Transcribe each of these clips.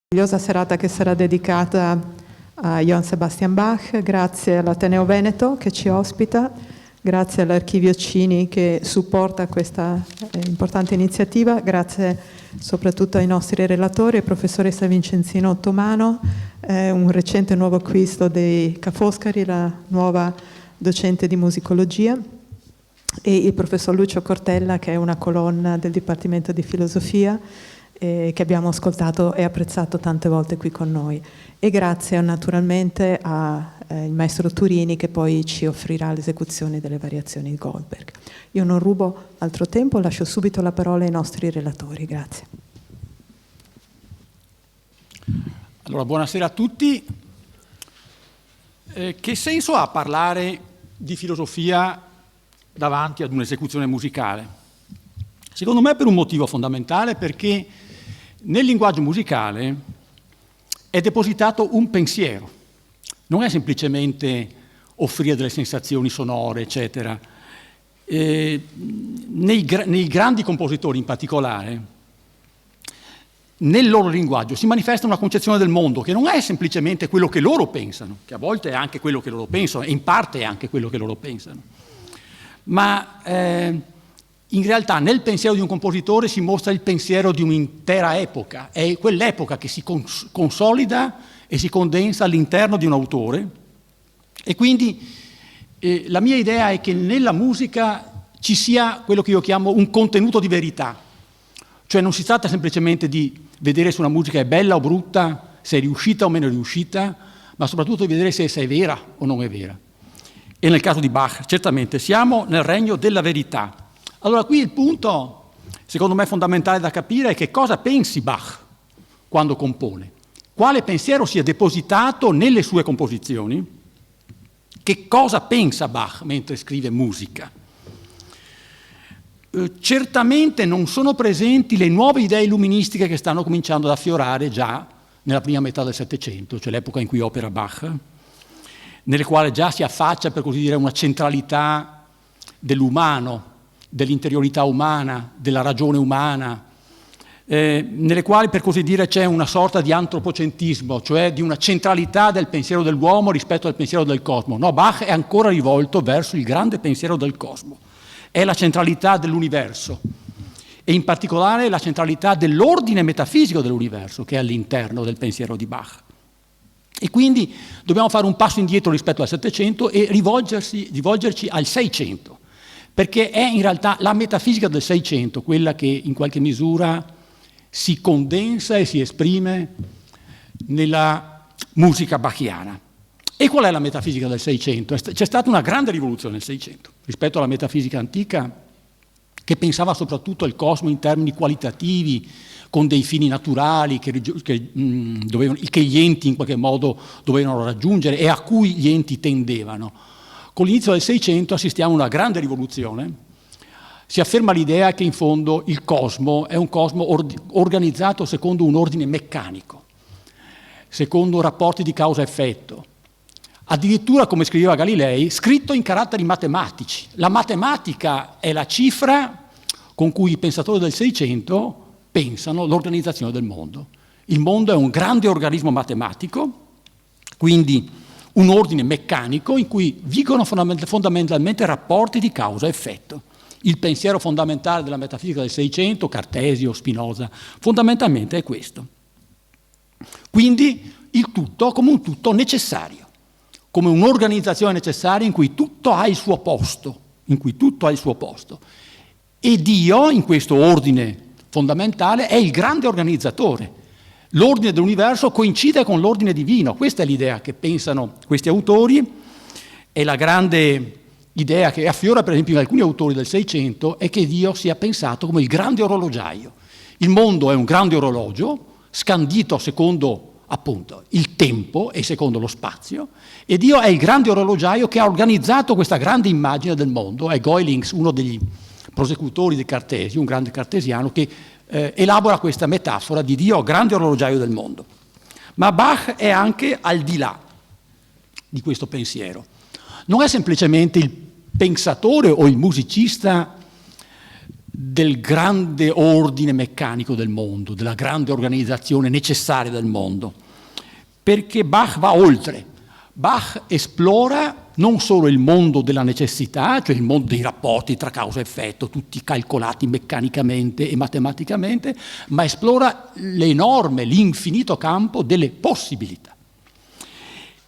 Meravigliosa serata che sarà dedicata a Johann Sebastian Bach, grazie all'Ateneo Veneto che ci ospita, grazie all'Archivio Cini che supporta questa importante iniziativa, grazie soprattutto ai nostri relatori, professoressa Vincenzino Ottomano, un recente nuovo acquisto di Ca' Foscari, la nuova docente di musicologia, e il professor Lucio Cortella, che è una colonna del Dipartimento di Filosofia, che abbiamo ascoltato e apprezzato tante volte qui con noi, e grazie naturalmente al maestro Turini che poi ci offrirà l'esecuzione delle variazioni di Goldberg. Io non rubo altro tempo, lascio subito la parola ai nostri relatori. Grazie. Allora, buonasera a tutti. Che senso ha parlare di filosofia davanti ad un'esecuzione musicale? Secondo me per un motivo fondamentale, perché nel linguaggio musicale è depositato un pensiero, non è semplicemente offrire delle sensazioni sonore, eccetera. Nei grandi compositori in particolare, nel loro linguaggio si manifesta una concezione del mondo che non è semplicemente quello che loro pensano, che a volte è anche quello che loro pensano, e in parte è anche quello che loro pensano, ma in realtà nel pensiero di un compositore si mostra il pensiero di un'intera epoca, è quell'epoca che si consolida e si condensa all'interno di un autore, e quindi la mia idea è che nella musica ci sia quello che io chiamo un contenuto di verità, cioè non si tratta semplicemente di vedere se una musica è bella o brutta, se è riuscita o meno riuscita, ma soprattutto di vedere se essa è vera o non è vera. E nel caso di Bach certamente siamo nel regno della verità. Allora qui il punto, secondo me fondamentale da capire, è che cosa pensi Bach quando compone, quale pensiero sia depositato nelle sue composizioni, che cosa pensa Bach mentre scrive musica. Certamente non sono presenti le nuove idee illuministiche che stanno cominciando ad affiorare già nella prima metà del Settecento, cioè l'epoca in cui opera Bach, nelle quali già si affaccia, per così dire, una centralità dell'umano, dell'interiorità umana, della ragione umana, nelle quali, per così dire, c'è una sorta di antropocentrismo, cioè di una centralità del pensiero dell'uomo rispetto al pensiero del cosmo. No, Bach è ancora rivolto verso il grande pensiero del cosmo, è la centralità dell'universo, e in particolare la centralità dell'ordine metafisico dell'universo che è all'interno del pensiero di Bach. E quindi dobbiamo fare un passo indietro rispetto al Settecento e rivolgerci al Seicento, perché è in realtà la metafisica del Seicento quella che in qualche misura si condensa e si esprime nella musica bachiana. E qual è la metafisica del Seicento? C'è stata una grande rivoluzione nel Seicento rispetto alla metafisica antica, che pensava soprattutto al cosmo in termini qualitativi, con dei fini naturali che gli enti in qualche modo dovevano raggiungere e a cui gli enti tendevano. Con l'inizio del Seicento assistiamo a una grande rivoluzione, si afferma l'idea che in fondo il cosmo è un cosmo organizzato secondo un ordine meccanico, secondo rapporti di causa-effetto, addirittura, come scriveva Galilei, scritto in caratteri matematici. La matematica è la cifra con cui i pensatori del Seicento pensano l'organizzazione del mondo. Il mondo è un grande organismo matematico, quindi un ordine meccanico in cui vigono fondamentalmente rapporti di causa-effetto. Il pensiero fondamentale della metafisica del Seicento, Cartesio, Spinoza, fondamentalmente è questo. Quindi il tutto come un tutto necessario, come un'organizzazione necessaria in cui tutto ha il suo posto, E Dio, in questo ordine fondamentale, è il grande organizzatore. L'ordine dell'universo coincide con l'ordine divino. Questa è l'idea che pensano questi autori, e la grande idea che affiora per esempio in alcuni autori del Seicento è che Dio sia pensato come il grande orologiaio. Il mondo è un grande orologio, scandito secondo appunto il tempo e secondo lo spazio, e Dio è il grande orologiaio che ha organizzato questa grande immagine del mondo. È Goelings, uno degli prosecutori di Cartesio, un grande cartesiano, che elabora questa metafora di Dio, grande orologiaio del mondo. Ma Bach è anche al di là di questo pensiero. Non è semplicemente il pensatore o il musicista del grande ordine meccanico del mondo, della grande organizzazione necessaria del mondo, perché Bach va oltre. Bach esplora non solo il mondo della necessità, cioè il mondo dei rapporti tra causa e effetto, tutti calcolati meccanicamente e matematicamente, ma esplora l'enorme, l'infinito campo delle possibilità.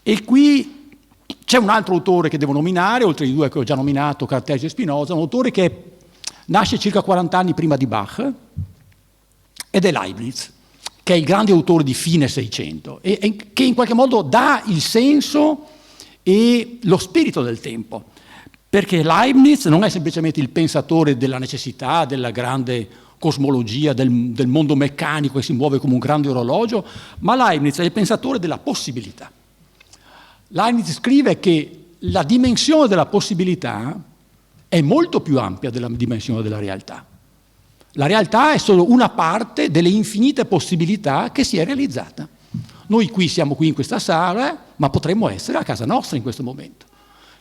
E qui c'è un altro autore che devo nominare, oltre ai due che ho già nominato, Cartesio e Spinoza, un autore che nasce circa 40 anni prima di Bach, ed è Leibniz, che è il grande autore di fine Seicento, e che in qualche modo dà il senso e lo spirito del tempo, perché Leibniz non è semplicemente il pensatore della necessità, della grande cosmologia, del mondo meccanico che si muove come un grande orologio, ma Leibniz è il pensatore della possibilità. Leibniz scrive che la dimensione della possibilità è molto più ampia della dimensione della realtà. La realtà è solo una parte delle infinite possibilità che si è realizzata. Noi siamo qui in questa sala, ma potremmo essere a casa nostra in questo momento.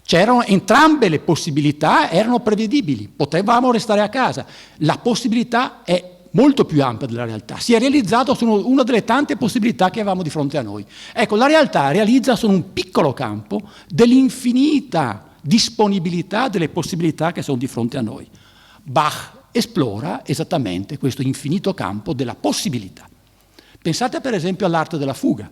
C'erano entrambe le possibilità, erano prevedibili, potevamo restare a casa. La possibilità è molto più ampia della realtà, si è realizzato solo una delle tante possibilità che avevamo di fronte a noi. Ecco, la realtà realizza solo un piccolo campo dell'infinita disponibilità delle possibilità che sono di fronte a noi. Bach esplora esattamente questo infinito campo della possibilità. Pensate per esempio all'arte della fuga,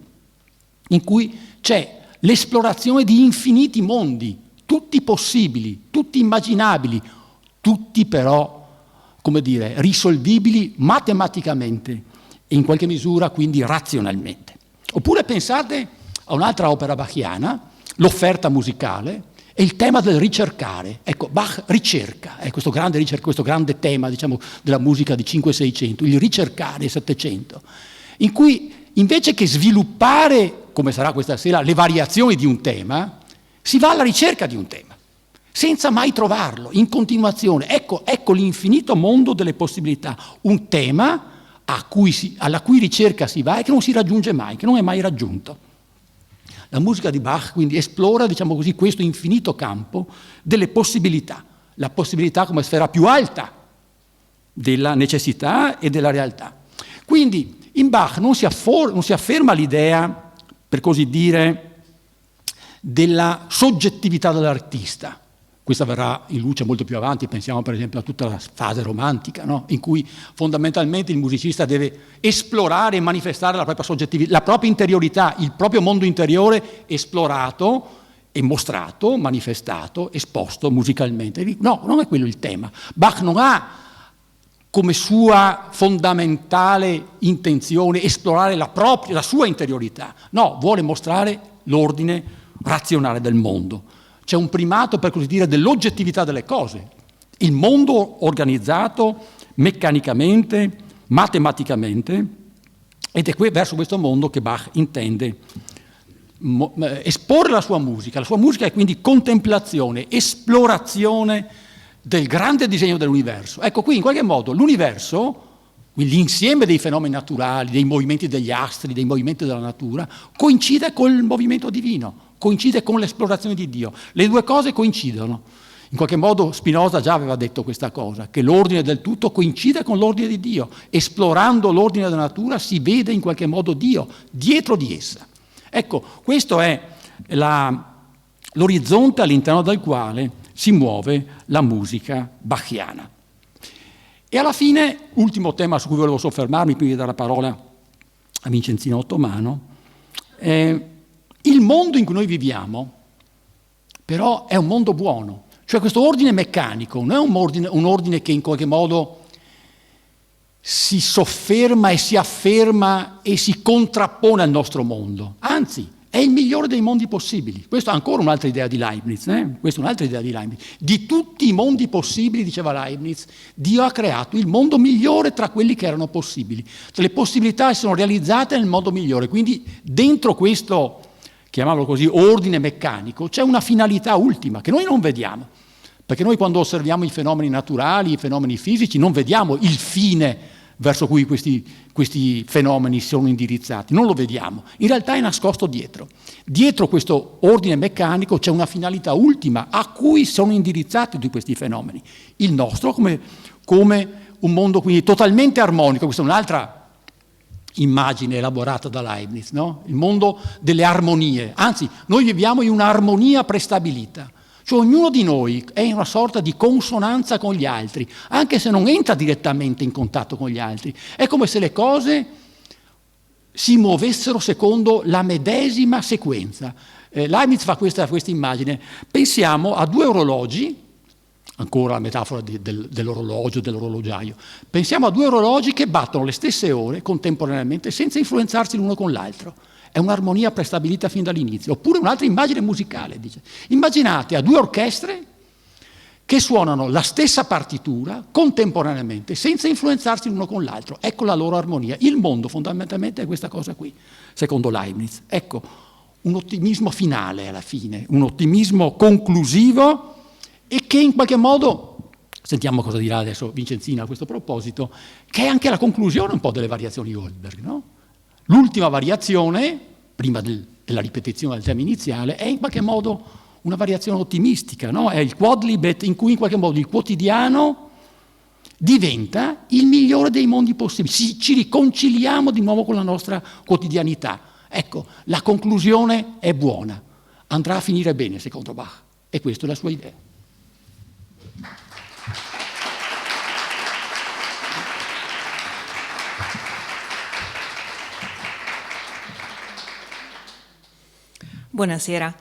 in cui c'è l'esplorazione di infiniti mondi, tutti possibili, tutti immaginabili, tutti però, come dire, risolvibili matematicamente e in qualche misura quindi razionalmente. Oppure pensate a un'altra opera bachiana, l'offerta musicale, e il tema del ricercare. Ecco, Bach ricerca, è questo grande tema, diciamo, della musica di 5-600, il ricercare il 700, in cui invece che sviluppare, come sarà questa sera, le variazioni di un tema, si va alla ricerca di un tema, senza mai trovarlo, in continuazione. Ecco l'infinito mondo delle possibilità, un tema alla cui ricerca si va e che non si raggiunge mai, che non è mai raggiunto. La musica di Bach quindi esplora, diciamo così, questo infinito campo delle possibilità, la possibilità come sfera più alta della necessità e della realtà. Quindi in Bach non si afferma l'idea, per così dire, della soggettività dell'artista. Questa verrà in luce molto più avanti, pensiamo per esempio a tutta la fase romantica, no? In cui fondamentalmente il musicista deve esplorare e manifestare la propria soggettività, la propria interiorità, il proprio mondo interiore esplorato e mostrato, manifestato, esposto musicalmente. No, non è quello il tema. Bach non ha come sua fondamentale intenzione esplorare la sua interiorità, no, vuole mostrare l'ordine razionale del mondo. C'è un primato, per così dire, dell'oggettività delle cose. Il mondo organizzato meccanicamente, matematicamente, ed è verso questo mondo che Bach intende esporre la sua musica. La sua musica è quindi contemplazione, esplorazione del grande disegno dell'universo. Ecco, qui in qualche modo l'universo, l'insieme dei fenomeni naturali, dei movimenti degli astri, dei movimenti della natura, coincide col movimento divino, coincide con l'esplorazione di Dio. Le due cose coincidono. In qualche modo Spinoza già aveva detto questa cosa, che l'ordine del tutto coincide con l'ordine di Dio. Esplorando l'ordine della natura si vede in qualche modo Dio dietro di essa. Ecco, questo è l'orizzonte all'interno del quale si muove la musica bachiana. E alla fine, ultimo tema su cui volevo soffermarmi prima di dare la parola a Vincenzino Ottomano, il mondo in cui noi viviamo però è un mondo buono, cioè questo ordine meccanico non è un ordine che in qualche modo si sofferma e si afferma e si contrappone al nostro mondo, anzi è il migliore dei mondi possibili. Questa è ancora un'altra idea di Leibniz. Questa è un'altra idea di Leibniz. Di tutti i mondi possibili, diceva Leibniz, Dio ha creato il mondo migliore tra quelli che erano possibili. Le possibilità sono realizzate nel modo migliore. Quindi dentro questo, chiamiamolo così, ordine meccanico, c'è una finalità ultima che noi non vediamo. Perché noi quando osserviamo i fenomeni naturali, i fenomeni fisici, non vediamo il fine verso cui questi fenomeni sono indirizzati, non lo vediamo. In realtà è nascosto dietro. Dietro questo ordine meccanico c'è una finalità ultima a cui sono indirizzati tutti questi fenomeni. Il nostro, come come un mondo quindi totalmente armonico. Questa è un'altra immagine elaborata da Leibniz, no? Il mondo delle armonie. Anzi, noi viviamo in un'armonia prestabilita. Cioè ognuno di noi è in una sorta di consonanza con gli altri, anche se non entra direttamente in contatto con gli altri. È come se le cose si muovessero secondo la medesima sequenza. Leibniz fa questa immagine. Pensiamo a due orologi, ancora la metafora dell'orologio, dell'orologiaio. Pensiamo a due orologi che battono le stesse ore contemporaneamente senza influenzarsi l'uno con l'altro. È un'armonia prestabilita fin dall'inizio. Oppure un'altra immagine musicale, dice. Immaginate a due orchestre che suonano la stessa partitura contemporaneamente senza influenzarsi l'uno con l'altro. Ecco la loro armonia. Il mondo fondamentalmente è questa cosa qui, secondo Leibniz. Ecco, un ottimismo finale alla fine, un ottimismo conclusivo e che in qualche modo, sentiamo cosa dirà adesso Vincenzina a questo proposito, che è anche la conclusione un po' delle variazioni Goldberg, no? L'ultima variazione, prima della ripetizione del tema iniziale, è in qualche modo una variazione ottimistica, no? È il quodlibet in cui in qualche modo il quotidiano diventa il migliore dei mondi possibili. Ci riconciliamo di nuovo con la nostra quotidianità. Ecco, la conclusione è buona, andrà a finire bene secondo Bach, e questa è la sua idea. Buonasera.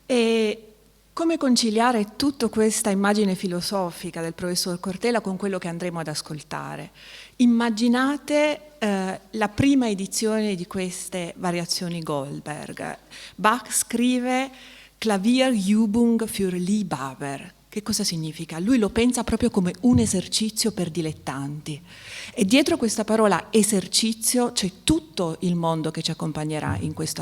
E come conciliare tutta questa immagine filosofica del professor Cortella con quello che andremo ad ascoltare? Immaginate la prima edizione di queste variazioni Goldberg. Bach scrive Klavierübung für Liebhaber. Che cosa significa? Lui lo pensa proprio come un esercizio per dilettanti. E dietro questa parola esercizio c'è tutto il mondo che ci accompagnerà in questo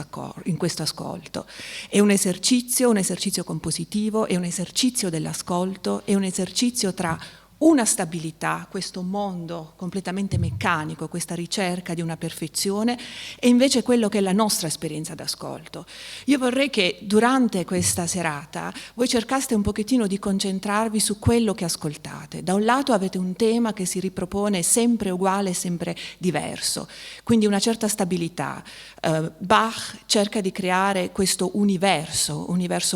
ascolto. È un esercizio compositivo, è un esercizio dell'ascolto, è un esercizio tra una stabilità, questo mondo completamente meccanico, questa ricerca di una perfezione, e invece quello che è la nostra esperienza d'ascolto. Io vorrei che durante questa serata voi cercaste un pochettino di concentrarvi su quello che ascoltate. Da un lato avete un tema che si ripropone sempre uguale, sempre diverso, quindi una certa stabilità. Bach cerca di creare questo universo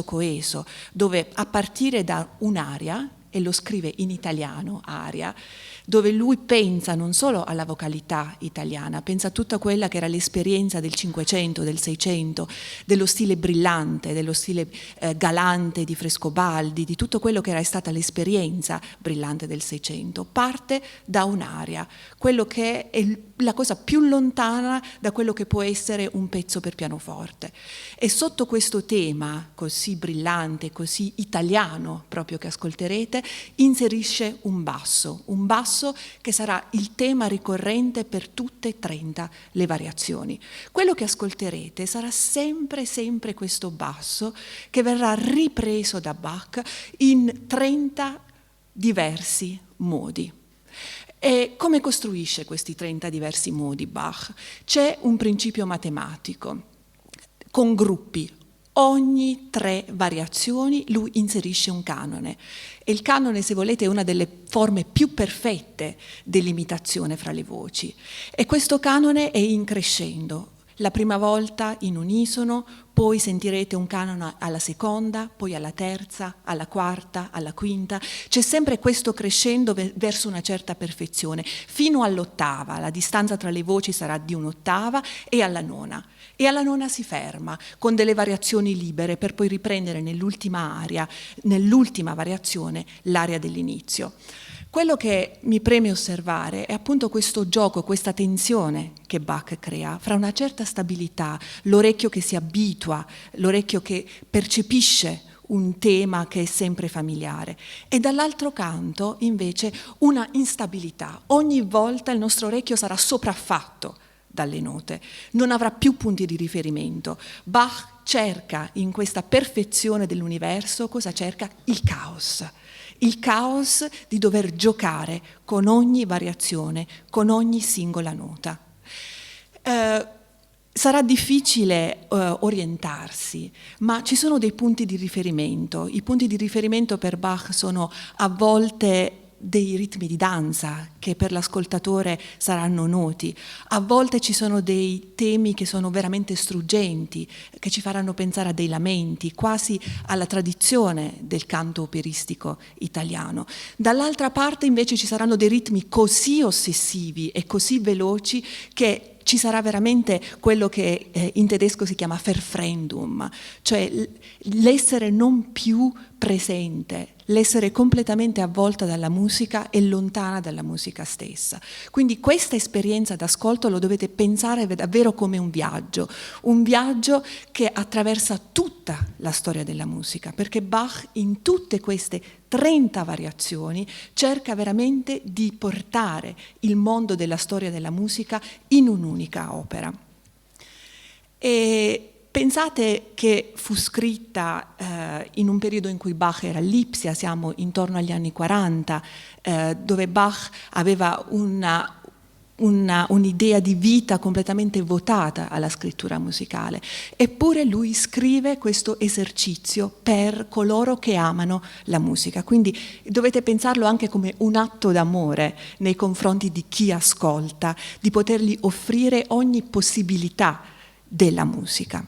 coeso, dove a partire da un'aria, e lo scrive in italiano, aria, dove lui pensa non solo alla vocalità italiana, pensa a tutta quella che era l'esperienza del Cinquecento, del Seicento, dello stile brillante, dello stile galante di Frescobaldi, di tutto quello che era stata l'esperienza brillante del Seicento. Parte da un'aria, quello che è la cosa più lontana da quello che può essere un pezzo per pianoforte. E sotto questo tema così brillante, così italiano proprio che ascolterete, inserisce un basso che sarà il tema ricorrente per tutte e 30 le variazioni. Quello che ascolterete sarà sempre questo basso che verrà ripreso da Bach in 30 diversi modi. E come costruisce questi 30 diversi modi Bach? C'è un principio matematico, con gruppi. Ogni 3 variazioni lui inserisce un canone, e il canone, se volete, è una delle forme più perfette dell'imitazione fra le voci, e questo canone è in crescendo. La prima volta in unisono, poi sentirete un canone alla seconda, poi alla terza, alla quarta, alla quinta. C'è sempre questo crescendo verso una certa perfezione, fino all'ottava. La distanza tra le voci sarà di un'ottava, e alla nona. E alla nona si ferma, con delle variazioni libere, per poi riprendere nell'ultima aria, nell'ultima variazione, l'aria dell'inizio. Quello che mi preme osservare è appunto questo gioco, questa tensione che Bach crea fra una certa stabilità, l'orecchio che si abitua, l'orecchio che percepisce un tema che è sempre familiare, e dall'altro canto invece una instabilità. Ogni volta il nostro orecchio sarà sopraffatto dalle note, non avrà più punti di riferimento. Bach cerca in questa perfezione dell'universo, cosa cerca? Il caos di dover giocare con ogni variazione, con ogni singola nota. Sarà difficile orientarsi, ma ci sono dei punti di riferimento. I punti di riferimento per Bach sono a volte dei ritmi di danza che per l'ascoltatore saranno noti, a volte ci sono dei temi che sono veramente struggenti, che ci faranno pensare a dei lamenti, quasi alla tradizione del canto operistico italiano. Dall'altra parte invece ci saranno dei ritmi così ossessivi e così veloci che ci sarà veramente quello che in tedesco si chiama Verfremdung, cioè l'essere non più presente, l'essere completamente avvolta dalla musica e lontana dalla musica stessa. Quindi questa esperienza d'ascolto lo dovete pensare davvero come un viaggio che attraversa tutta la storia della musica, perché Bach in tutte queste 30 variazioni cerca veramente di portare il mondo della storia della musica in un'unica opera. E pensate che fu scritta in un periodo in cui Bach era a Lipsia, siamo intorno agli anni 40, dove Bach aveva un'idea di vita completamente votata alla scrittura musicale, eppure lui scrive questo esercizio per coloro che amano la musica, quindi dovete pensarlo anche come un atto d'amore nei confronti di chi ascolta, di potergli offrire ogni possibilità della musica.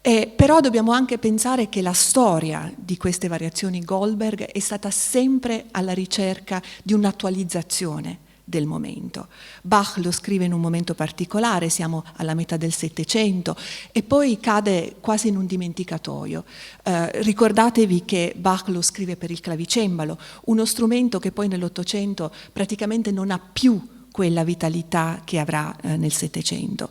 Però dobbiamo anche pensare che la storia di queste variazioni Goldberg è stata sempre alla ricerca di un'attualizzazione del momento. Bach lo scrive in un momento particolare, siamo alla metà del Settecento, e poi cade quasi in un dimenticatoio. Ricordatevi che Bach lo scrive per il clavicembalo, uno strumento che poi nell'Ottocento praticamente non ha più quella vitalità che avrà nel Settecento.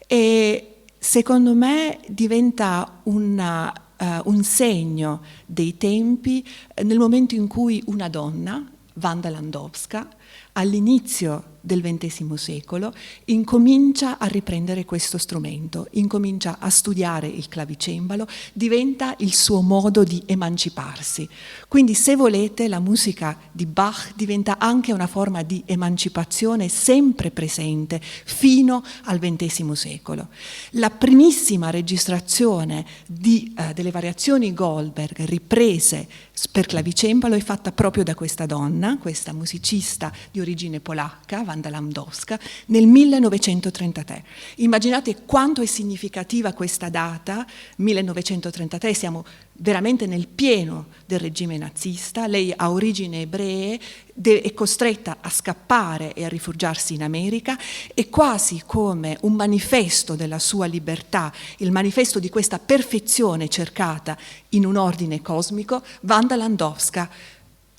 E secondo me diventa un segno dei tempi nel momento in cui una donna, Wanda Landowska, all'inizio del XX secolo incomincia a riprendere questo strumento, incomincia a studiare il clavicembalo, diventa il suo modo di emanciparsi. Quindi, se volete, la musica di Bach diventa anche una forma di emancipazione sempre presente fino al XX secolo. La primissima registrazione delle variazioni Goldberg riprese per clavicembalo è fatta proprio da questa donna, questa musicista di origine polacca, Wanda Landowska, nel 1933. Immaginate quanto è significativa questa data, 1933, siamo veramente nel pieno del regime nazista, lei ha origini ebree, è costretta a scappare e a rifugiarsi in America, e quasi come un manifesto della sua libertà, il manifesto di questa perfezione cercata in un ordine cosmico, Wanda Landowska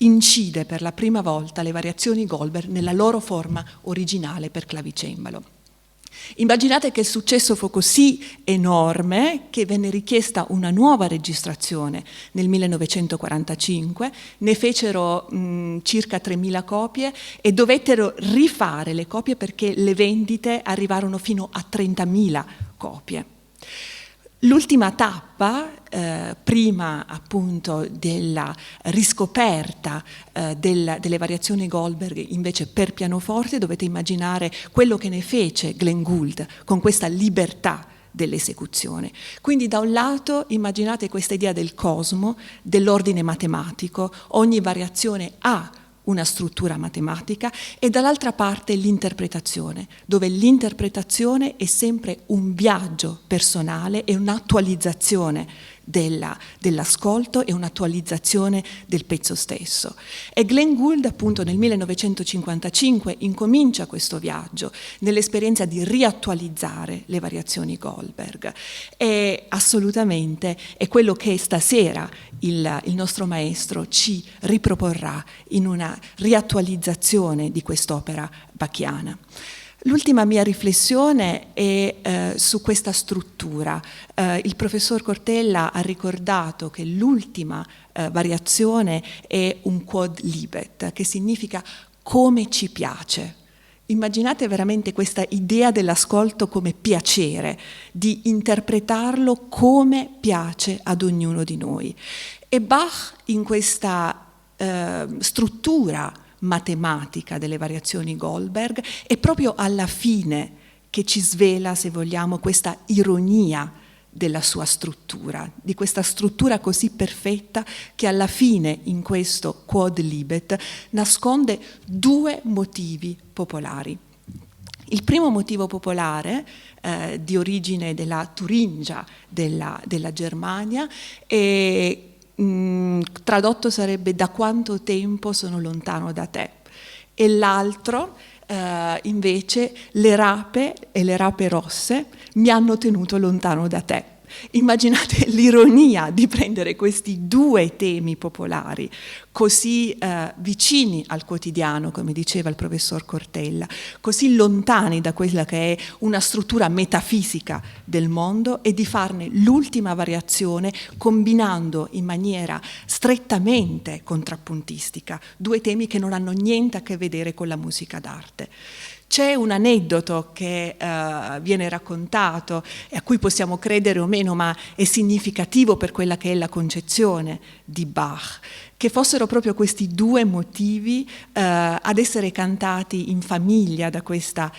incide per la prima volta le variazioni Goldberg nella loro forma originale per clavicembalo. Immaginate che il successo fu così enorme che venne richiesta una nuova registrazione nel 1945, ne fecero circa 3.000 copie e dovettero rifare le copie perché le vendite arrivarono fino a 30.000 copie. L'ultima tappa, prima appunto della riscoperta delle variazioni Goldberg invece per pianoforte, dovete immaginare quello che ne fece Glenn Gould con questa libertà dell'esecuzione. Quindi da un lato immaginate questa idea del cosmo, dell'ordine matematico, ogni variazione ha una struttura matematica, e dall'altra parte l'interpretazione, dove l'interpretazione è sempre un viaggio personale e un'attualizzazione dell'ascolto e un'attualizzazione del pezzo stesso. E Glenn Gould appunto nel 1955 incomincia questo viaggio nell'esperienza di riattualizzare le variazioni Goldberg, e assolutamente è quello che stasera il nostro maestro ci riproporrà in una riattualizzazione di quest'opera bachiana. L'ultima mia riflessione è su questa struttura. Il professor Cortella ha ricordato che l'ultima variazione è un quod libet, che significa come ci piace. Immaginate veramente questa idea dell'ascolto come piacere, di interpretarlo come piace ad ognuno di noi. E Bach in questa struttura matematica delle variazioni Goldberg è proprio alla fine che ci svela, se vogliamo, questa ironia della sua struttura, di questa struttura così perfetta che alla fine in questo Quod Libet nasconde due motivi popolari. Il primo motivo popolare, di origine della Turingia della Germania, tradotto sarebbe "da quanto tempo sono lontano da te", e l'altro invece "le rape e le rape rosse mi hanno tenuto lontano da te". Immaginate l'ironia di prendere questi due temi popolari così vicini al quotidiano, come diceva il professor Cortella, così lontani da quella che è una struttura metafisica del mondo, e di farne l'ultima variazione combinando in maniera strettamente contrappuntistica due temi che non hanno niente a che vedere con la musica d'arte. C'è un aneddoto che viene raccontato e a cui possiamo credere o meno, ma è significativo per quella che è la concezione di Bach, che fossero proprio questi due motivi ad essere cantati in famiglia da questa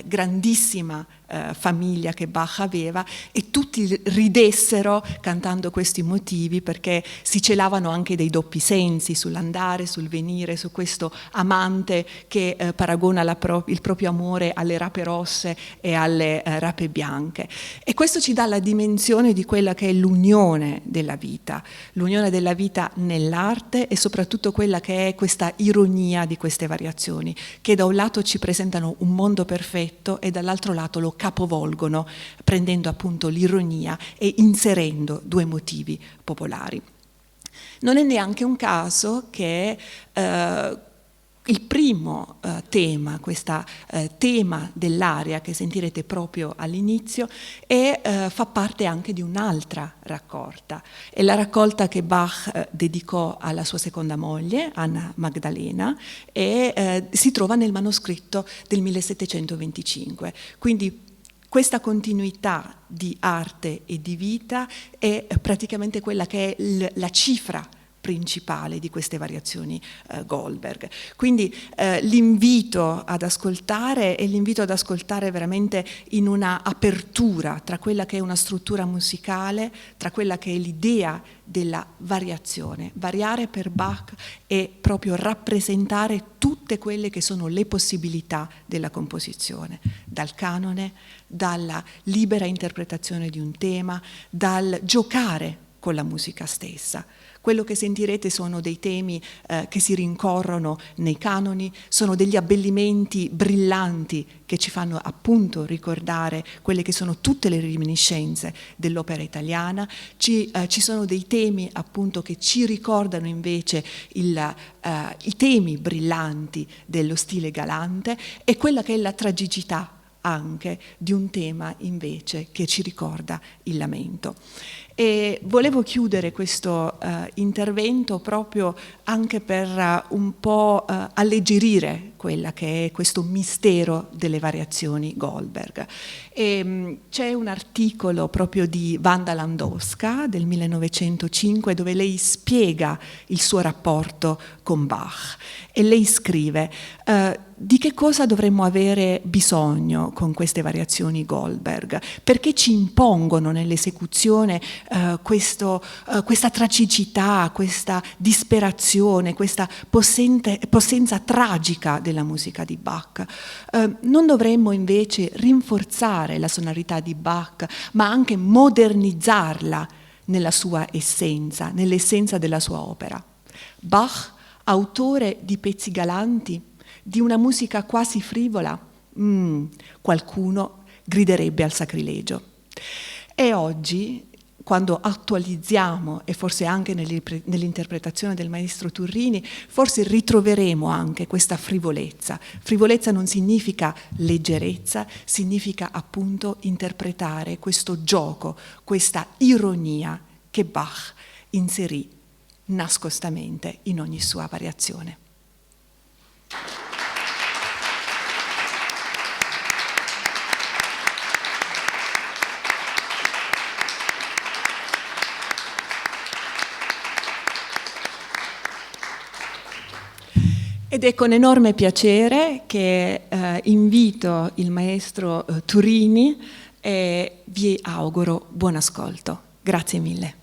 grandissima famiglia che Bach aveva, e tutti ridessero cantando questi motivi, perché si celavano anche dei doppi sensi sull'andare, sul venire, su questo amante che paragona il proprio amore alle rape rosse e alle rape bianche. E questo ci dà la dimensione di quella che è l'unione della vita nell'arte, e soprattutto quella che è questa ironia di queste variazioni, che da un lato ci presentano un mondo perfetto e dall'altro lato lo capovolgono, prendendo appunto l'ironia e inserendo due motivi popolari. Non è neanche un caso che il primo tema, questo tema dell'aria che sentirete proprio all'inizio, fa parte anche di un'altra raccolta. È la raccolta che Bach dedicò alla sua seconda moglie, Anna Magdalena, e si trova nel manoscritto del 1725. Quindi questa continuità di arte e di vita è praticamente quella che è la cifra principale di queste variazioni Goldberg. Quindi l'invito ad ascoltare è l'invito ad ascoltare veramente in una apertura tra quella che è una struttura musicale, tra quella che è l'idea della variazione. Variare per Bach è proprio rappresentare tutte quelle che sono le possibilità della composizione, dal canone, dalla libera interpretazione di un tema, dal giocare con la musica stessa. Quello che sentirete sono dei temi che si rincorrono nei canoni, sono degli abbellimenti brillanti che ci fanno appunto ricordare quelle che sono tutte le reminiscenze dell'opera italiana. Ci sono dei temi appunto che ci ricordano invece i temi brillanti dello stile galante, e quella che è la tragicità anche di un tema invece che ci ricorda il lamento. E volevo chiudere questo intervento proprio anche per un po' alleggerire quella che è questo mistero delle variazioni Goldberg. C'è un articolo proprio di Wanda Landowska del 1905 dove lei spiega il suo rapporto con Bach, e lei scrive: di che cosa dovremmo avere bisogno con queste variazioni Goldberg? Perché ci impongono nell'esecuzione questa tragicità, questa disperazione, questa possenza tragica della musica di Bach? Non dovremmo invece rinforzare la sonorità di Bach, ma anche modernizzarla nella sua essenza, nell'essenza della sua opera? Bach, autore di pezzi galanti, di una musica quasi frivola? Qualcuno griderebbe al sacrilegio. E oggi, quando attualizziamo, e forse anche nell'interpretazione del maestro Turrini, forse ritroveremo anche questa frivolezza. Frivolezza non significa leggerezza, significa appunto interpretare questo gioco, questa ironia che Bach inserì nascostamente in ogni sua variazione. Ed è con enorme piacere che invito il maestro Turrini e vi auguro buon ascolto. Grazie mille.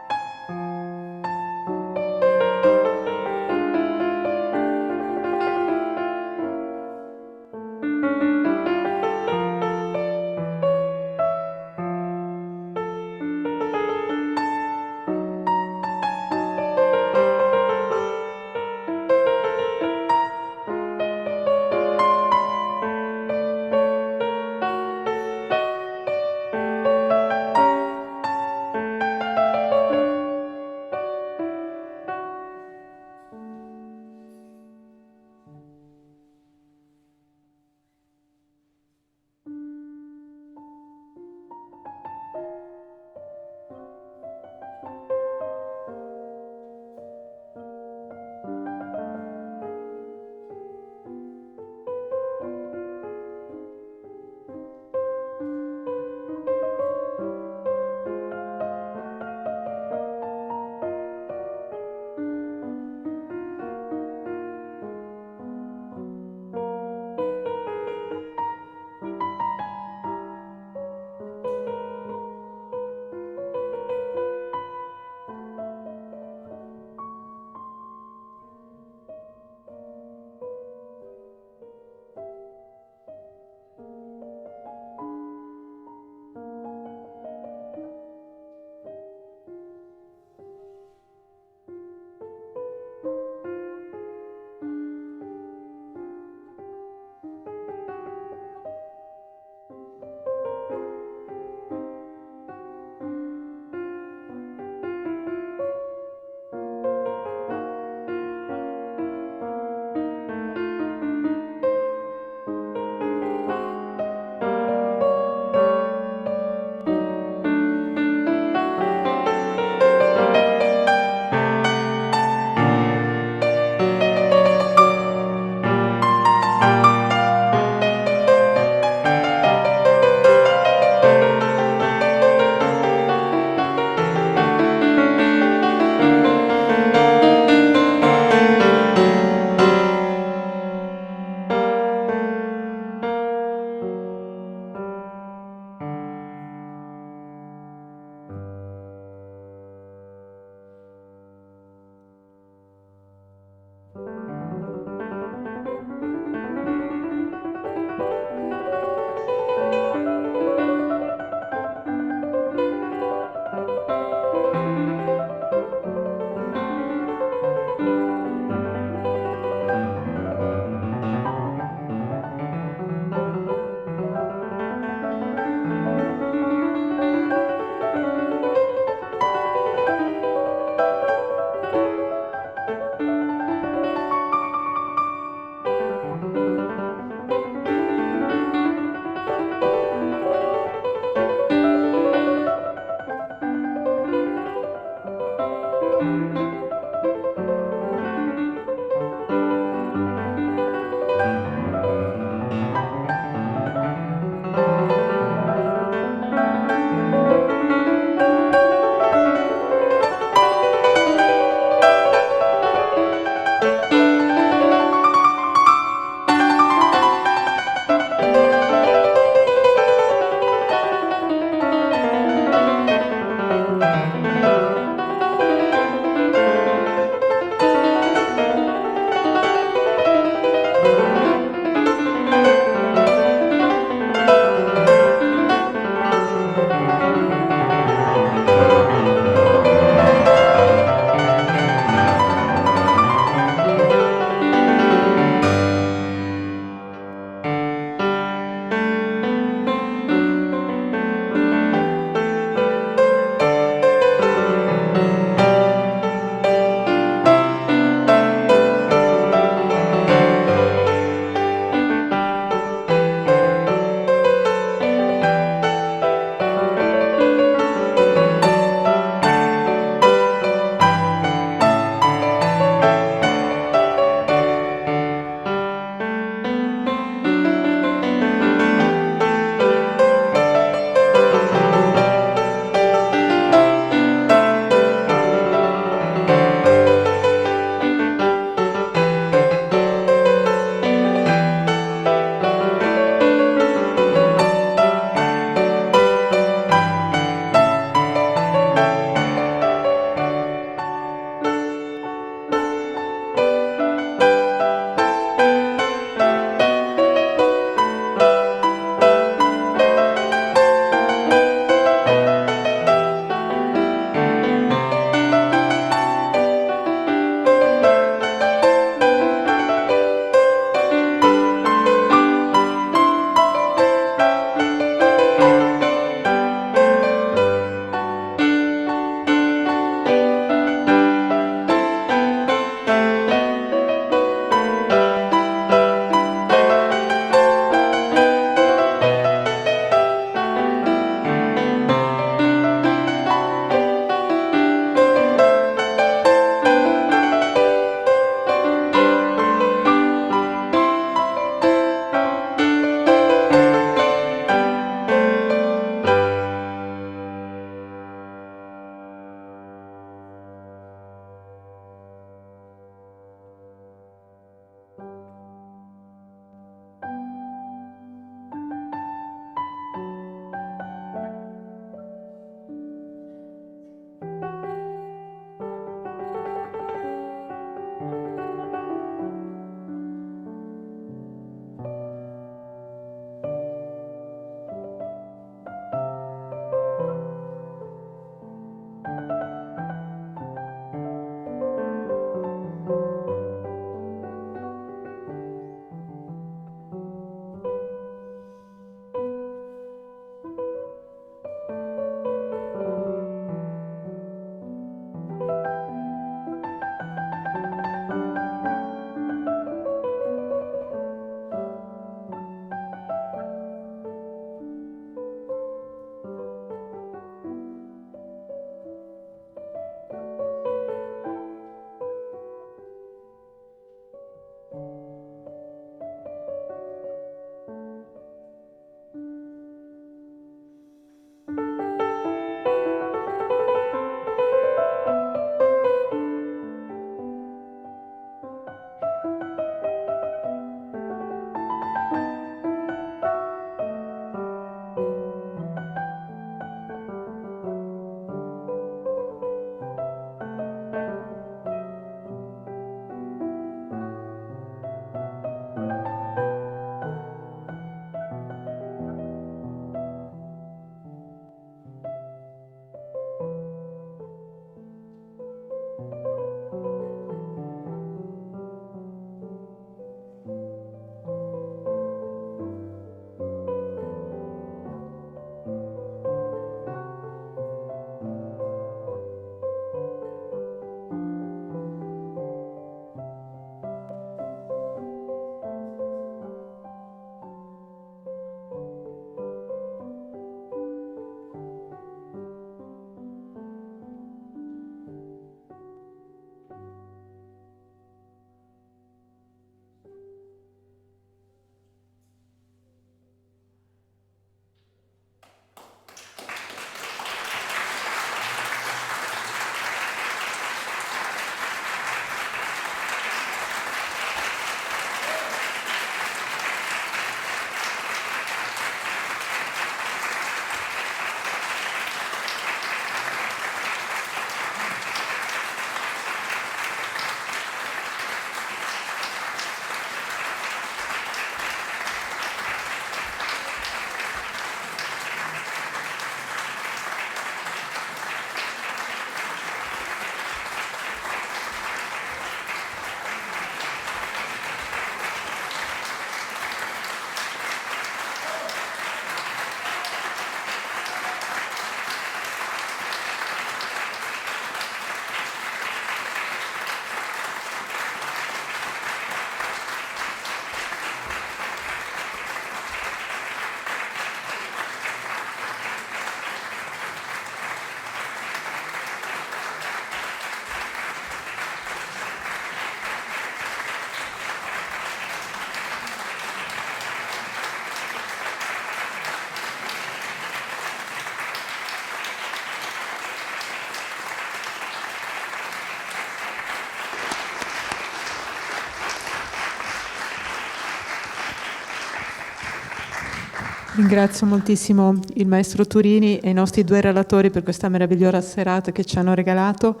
Ringrazio moltissimo il maestro Turini e i nostri due relatori per questa meravigliosa serata che ci hanno regalato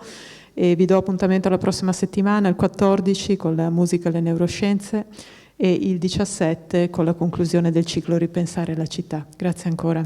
e vi do appuntamento la prossima settimana, il 14 con la musica e le neuroscienze e il 17 con la conclusione del ciclo Ripensare la città. Grazie ancora.